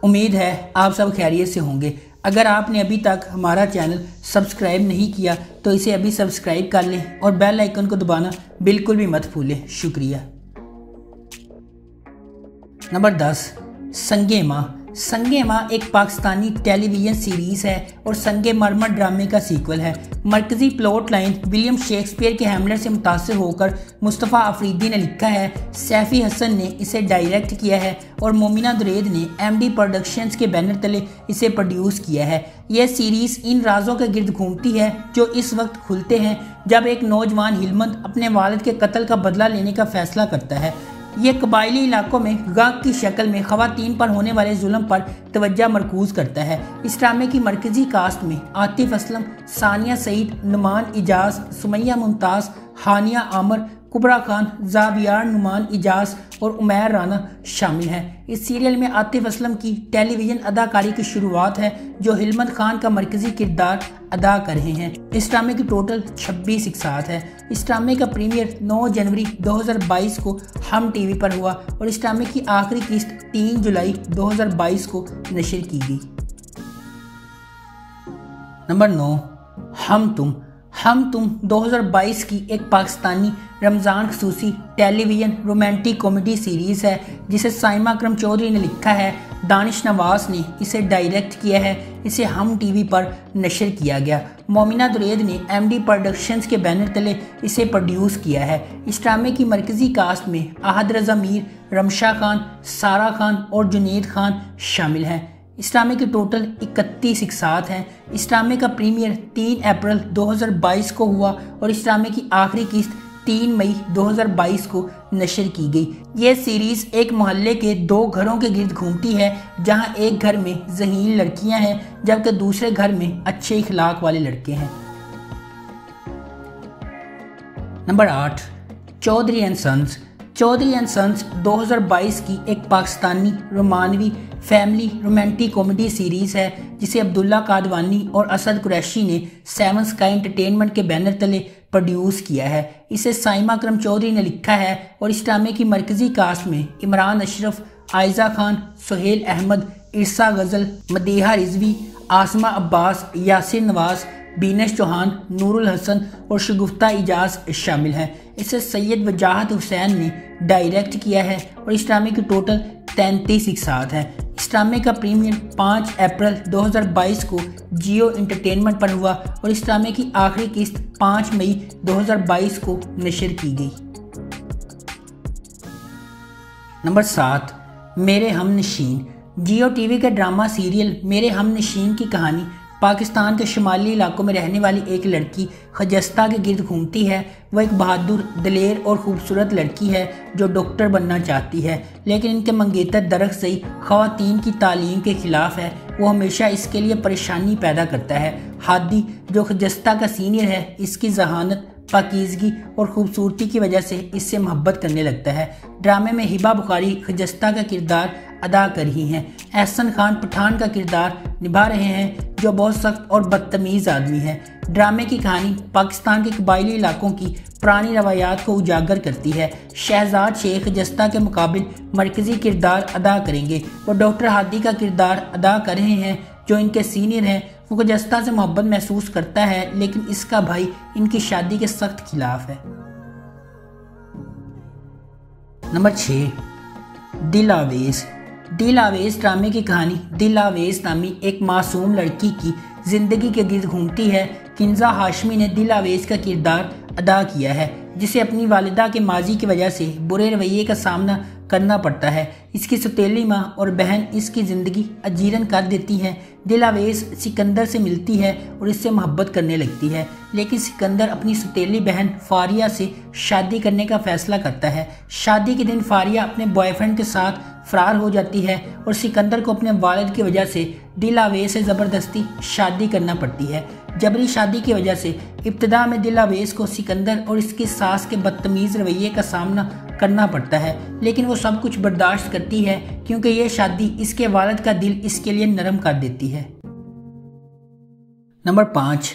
उम्मीद है आप सब खैरियत से होंगे। अगर आपने अभी तक हमारा चैनल सब्सक्राइब नहीं किया तो इसे अभी सब्सक्राइब कर लें और बेल आइकन को दबाना बिल्कुल भी मत भूलें। शुक्रिया। नंबर 10, संगे माँ। संगे माँ एक पाकिस्तानी टेलीविज़न सीरीज़ है और संगे मरमर ड्रामे का सीक्वल है। मरकजी प्लॉट लाइन विलियम शेक्सपियर के हैमलेट से मुतासिर होकर मुस्तफ़ा अफरीदी ने लिखा है। सैफ़ी हसन ने इसे डायरेक्ट किया है और मोमिना दुरैद ने एमडी प्रोडक्शंस के बैनर तले इसे प्रोड्यूस किया है। यह सीरीज़ इन राजों के गिर्द घूमती है जो इस वक्त खुलते हैं जब एक नौजवान हिलमत अपने वालिद के कत्ल का बदला लेने का फैसला करता है। ये कबायली इलाकों में गाग की शक्ल में ख़वातीन पर होने वाले जुल्म पर तवज्जो मरकूज करता है। इस ड्रामे की मरकजी कास्ट में आतिफ असलम, सानिया सईद, नुमान इजाज़, सुमैया मुमताज़, हानिया आमर, कुबरा खान, ज़ावियार नुमान इजाज़ और उमैर राना शामिल हैं। इस सीरियल में आतिफ असलम की टेलीविज़न अदाकारी की शुरुआत है जो हिलमत खान का मरकजी किरदार अदा कर रहे हैं। इस ड्रामे की टोटल 26 इकसात है। इस ड्रामे का प्रीमियर 9 जनवरी 2022 को हम टीवी पर हुआ और इस ड्रामे की आखिरी किस्त 3 जुलाई 2022 को नशर की गई। नंबर 9, हम तुम 2022 की एक पाकिस्तानी रमज़ान खसूसी टेलीविज़न रोमांटिक कॉमेडी सीरीज़ है जिसे साइमा अकरम चौधरी ने लिखा है। दानिश नवाज ने इसे डायरेक्ट किया है। इसे हम टीवी पर नशर किया गया। मोमिना दुरैद ने एमडी प्रोडक्शंस के बैनर तले इसे प्रोड्यूस किया है। इस ड्रामे की मरकजी कास्ट में अहद रज़ा मीर, रमशा खान, सारा खान और जुनैद खान शामिल हैं। इस ड्रामे के टोटल 31 इकसात हैं। इस ड्रामे का प्रीमियर 3 अप्रैल 2022 को हुआ और इस ड्रामे की आखिरी किस्त 3 मई 2022 को नशर की गई। यह सीरीज़ एक मोहल्ले के 2 घरों के गिर्द घूमती है जहां एक घर में ज़हीन लड़कियां हैं जबकि दूसरे घर में अच्छे इखलाक वाले लड़के हैं। Number 8, Chaudhry and sons. Chaudhry and sons 2022 की एक पाकिस्तानी रोमानवी फैमिली रोमांटिक कॉमेडी सीरीज़ है जिसे अब्दुल्ला कादवानी और असद कुरैशी ने 7 स्काई एंटरटेनमेंट के बैनर तले प्रोड्यूस किया है। इसे साइमा अकरम चौधरी ने लिखा है और इस ड्रामे की मरकजी कास्ट में इमरान अशरफ, आयजा खान, सुहेल अहमद, इरसा गज़ल, मदीहा रिजवी, आसमा अब्बास, यासिर नवाज, बीनश चौहान, नूरुल हसन और शगुफ्ता इजाज़ शामिल हैं। इसे सैयद वजाहत हुसैन ने डायरेक्ट किया है और इस ड्रामे की टोटल 33 इकसात हैं। इस ड्रामे का प्रीमियर 5 अप्रैल 2022 को जियो एंटरटेनमेंट पर हुआ और इस ड्रामे की आखिरी किस्त 5 मई 2022 को नशर की गई। नंबर 7, मेरे हमनशीन। जियो टीवी का ड्रामा सीरियल मेरे हमनशीन की कहानी पाकिस्तान के शुमाली इलाकों में रहने वाली एक लड़की खजस्ता के गिर्द घूमती है। वह एक बहादुर, दलेर और खूबसूरत लड़की है जो डॉक्टर बनना चाहती है, लेकिन इनके मंगेतर दरख्त ख़वातीन की तालीम के ख़िलाफ़ है। वो हमेशा इसके लिए परेशानी पैदा करता है। हादी जो खजस्ता का सीनियर है, इसकी जहानत, पाकीज़गी और खूबसूरती की वजह से इससे मोहब्बत करने लगता है। ड्रामे में हिबा बुखारी खजस्ता का किरदार अदा कर रही हैं। एहसन खान पठान का किरदार निभा रहे हैं जो बहुत सख्त और बदतमीज़ आदमी है। ड्रामे की कहानी पाकिस्तान के कबायली इलाकों की पुरानी रवायात को उजागर करती है। शहजाद शेख खजस्ता के मुकाबिल मरकजी किरदार अदा करेंगे। वो डॉक्टर हादी का किरदार अदा कर रहे हैं जो इनके सीनियर हैं। वो खजस्ता से मोहब्बत महसूस करता है लेकिन इसका भाई इनकी शादी के सख्त खिलाफ है। नंबर 6, दिल आवेज़। दिल आवेज़ ड्रामे की कहानी दिल आवेज़ नामी एक मासूम लड़की की ज़िंदगी के गिर्द घूमती है। किंजा हाशमी ने दिल आवेज़ का किरदार अदा किया है जिसे अपनी वालिदा के माजी की वजह से बुरे रवैये का सामना करना पड़ता है। इसकी सौतेली माँ और बहन इसकी ज़िंदगी अजीरन कर देती हैं। दिल आवेज़ सिकंदर से मिलती है और इससे मोहब्बत करने लगती है, लेकिन सिकंदर अपनी सौतेली बहन फारिया से शादी करने का फैसला करता है। शादी के दिन फारिया अपने बॉयफ्रेंड के साथ फरार हो जाती है और सिकंदर को अपने वालिद की वजह से दिल आवेज़ से ज़बरदस्ती शादी करना पड़ती है। जबरी शादी की वजह से इब्तिदा में दिल आवेज़ को सिकंदर और इसकी सास के बदतमीज़ रवैये का सामना करना पड़ता है, लेकिन वो सब कुछ बर्दाश्त करती है क्योंकि ये शादी इसके वालिद का दिल इसके लिए नरम कर देती है। नंबर 5,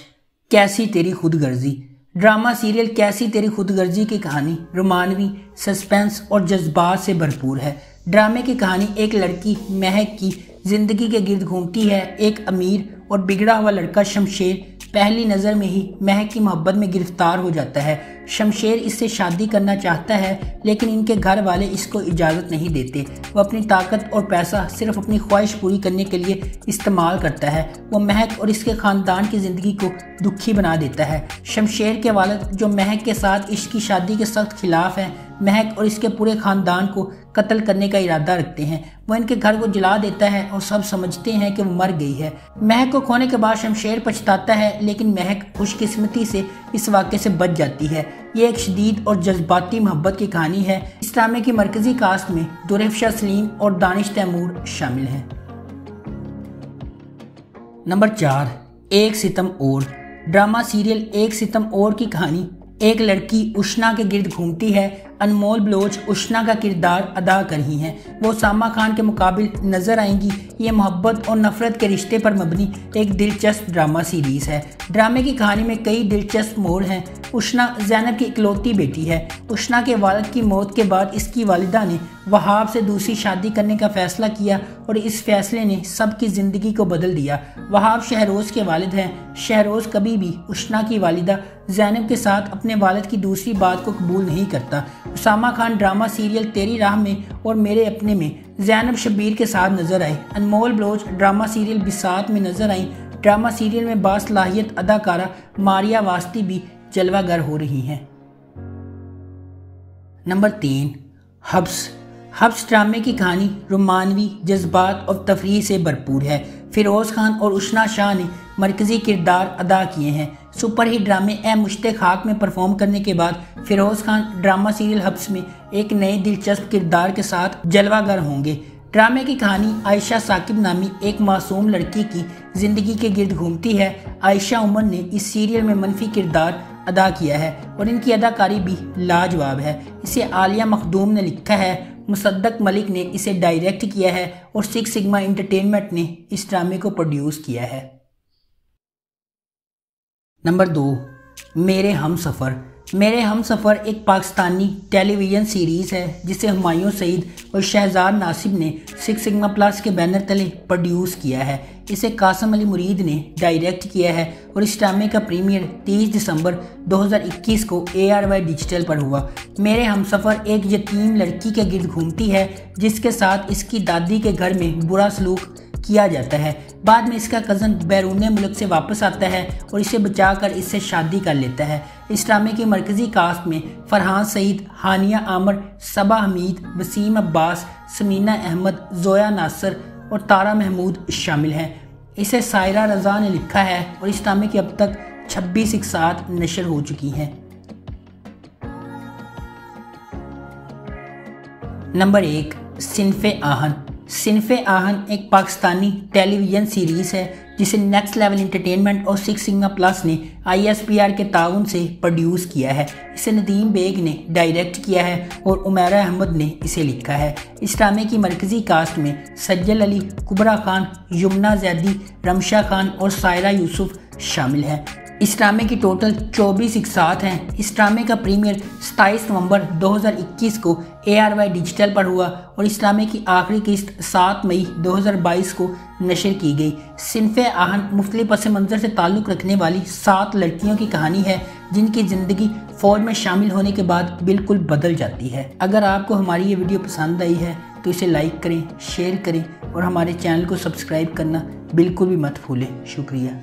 कैसी तेरी खुदगर्जी। ड्रामा सीरियल कैसी तेरी खुदगर्जी की कहानी रोमानवी, सस्पेंस और जज्बात से भरपूर है। ड्रामे की कहानी एक लड़की महक की जिंदगी के गिर्द घूमती है। एक अमीर और बिगड़ा हुआ लड़का शमशेर पहली नज़र में ही महक की मोहब्बत में गिरफ्तार हो जाता है। शमशेर इससे शादी करना चाहता है, लेकिन इनके घर वाले इसको इजाज़त नहीं देते। वो अपनी ताकत और पैसा सिर्फ अपनी ख्वाहिश पूरी करने के लिए इस्तेमाल करता है। वो महक और इसके ख़ानदान की ज़िंदगी को दुखी बना देता है। शमशेर के वालिद, जो महक के साथ इसकी शादी के सख्त खिलाफ हैं, महक और इसके पूरे ख़ानदान को कत्ल करने का इरादा रखते हैं। वो इनके घर को जला देता है और सब समझते हैं कि वो मर गई है। महक को खोने के बाद शमशेर पछताता है, लेकिन महक खुशकिस्मती से इस वाक़े से बच जाती है। ये एक शदीद और जज्बाती मोहब्बत की कहानी है। इस ड्रामे की मरकजी कास्ट में दुरेफशा सलीम और दानिश तैमूर शामिल हैं। नंबर 4, एक सितम और। ड्रामा सीरियल एक सितम और की कहानी एक लड़की उशना के गिर्द घूमती है। अनमोल बलोच उशना का किरदार अदा कर रही हैं। वो सामा खान के मुकाबिल नजर आएंगी। ये मोहब्बत और नफरत के रिश्ते पर मबनी एक दिलचस्प ड्रामा सीरीज है। ड्रामे की कहानी में कई दिलचस्प मोड़ हैं। उशना ज़ैनब की इकलौती बेटी है। उशना के वालिद की मौत के बाद इसकी वालिदा ने वहाब से दूसरी शादी करने का फैसला किया और इस फैसले ने सबकी ज़िंदगी को बदल दिया। वहाब शहरोज़ के वालिद हैं। शहरोज़ कभी भी उशना की वालिदा ज़ैनब के साथ अपने वालिद की दूसरी बात को कबूल नहीं करता। सामा खान ड्रामा सीरियल तेरी राह में और मेरे अपने में ज़ैनब शब्बीर के साथ नजर आई। अनमोल बलोच ड्रामा सीरियल बिसात में नजर आई। ड्रामा सीरियल में बासलाहियत अदाकारा मारिया वास्ती भी जलवागर हो रही हैं। Number 3, hubs. हब्स ड्रामे की कहानी रोमानवी जज्बात और तफरीह से भरपूर है। फिरोज़ खान और उशना शाह ने मरकजी किरदार अदा किए हैं। सुपरहिट ड्रामे ए मुश्ते खाक में परफॉर्म करने के बाद फिरोज़ खान ड्रामा सीरियल हब्स में एक नए दिलचस्प किरदार के साथ जलवागर होंगे। ड्रामे की कहानी आयशा साकिब नामी एक मासूम लड़की की ज़िंदगी के गिर्द घूमती है। आयशा उमर ने इस सीरियल में मनफी किरदार अदा किया है और इनकी अदाकारी भी लाजवाब है। इसे आलिया मखदूम ने लिखा है, मुसद्दक मलिक ने इसे डायरेक्ट किया है और सिक्स सिग्मा एंटरटेनमेंट ने इस ड्रामे को प्रोड्यूस किया है। नंबर 2, मेरे हमसफ़र। मेरे हमसफ़र एक पाकिस्तानी टेलीविज़न सीरीज़ है जिसे हुमायूं सईद और शहजाद नासिब ने सिक्स सिग्मा प्लस के बैनर तले प्रोड्यूस किया है। इसे कासम अली मुरीद ने डायरेक्ट किया है और इस ड्रामे का प्रीमियर 30 दिसंबर 2021 को ARY डिजिटल पर हुआ। मेरे हमसफ़र एक यतीम लड़की के गिर्द घूमती है जिसके साथ इसकी दादी के घर में बुरा सलूक किया जाता है। बाद में इसका कज़न बैरून मुल्क से वापस आता है और इसे बचाकर इससे शादी कर लेता है। इस ड्रामे की मरकजी कास्ट में फरहान सईद, हानिया आमर, सबा हमीद, वसीम अब्बास, समीना अहमद, जोया नासर और तारा महमूद शामिल हैं। इसे सायरा रज़ा ने लिखा है और इस ड्रामे की अब तक 26 इक़्सात नशर हो चुकी हैं। नंबर 1, सिनफ़े आहन। सिनफ़े आहन एक पाकिस्तानी टेलीविज़न सीरीज़ है जिसे नेक्स्ट लेवल एंटरटेनमेंट और सिक्स सिग्मा प्लस ने ISPR के ताउन से प्रोड्यूस किया है। इसे नदीम बेग ने डायरेक्ट किया है और उमैरा अहमद ने इसे लिखा है। इस ड्रामे की मरकजी कास्ट में सज्जल अली, कुबरा खान, यमुना जैदी, रमशा खान और सायरा यूसुफ शामिल हैं। इस ड्रामे की टोटल 24 इक़्सात हैं। इस ड्रामे का प्रीमियर 27 नवंबर 2021 को ARY डिजिटल पर हुआ और इस ड्रामे की आखिरी किस्त 7 मई 2022 को नशर की गई। सिनफ़े आहन मुख्तलिफ पस मंज़र से ताल्लुक़ रखने वाली 7 लड़कियों की कहानी है जिनकी ज़िंदगी फ़ौज में शामिल होने के बाद बिल्कुल बदल जाती है। अगर आपको हमारी ये वीडियो पसंद आई है तो इसे लाइक करें, शेयर करें और हमारे चैनल को सब्सक्राइब करना बिल्कुल भी मत भूलें। शुक्रिया।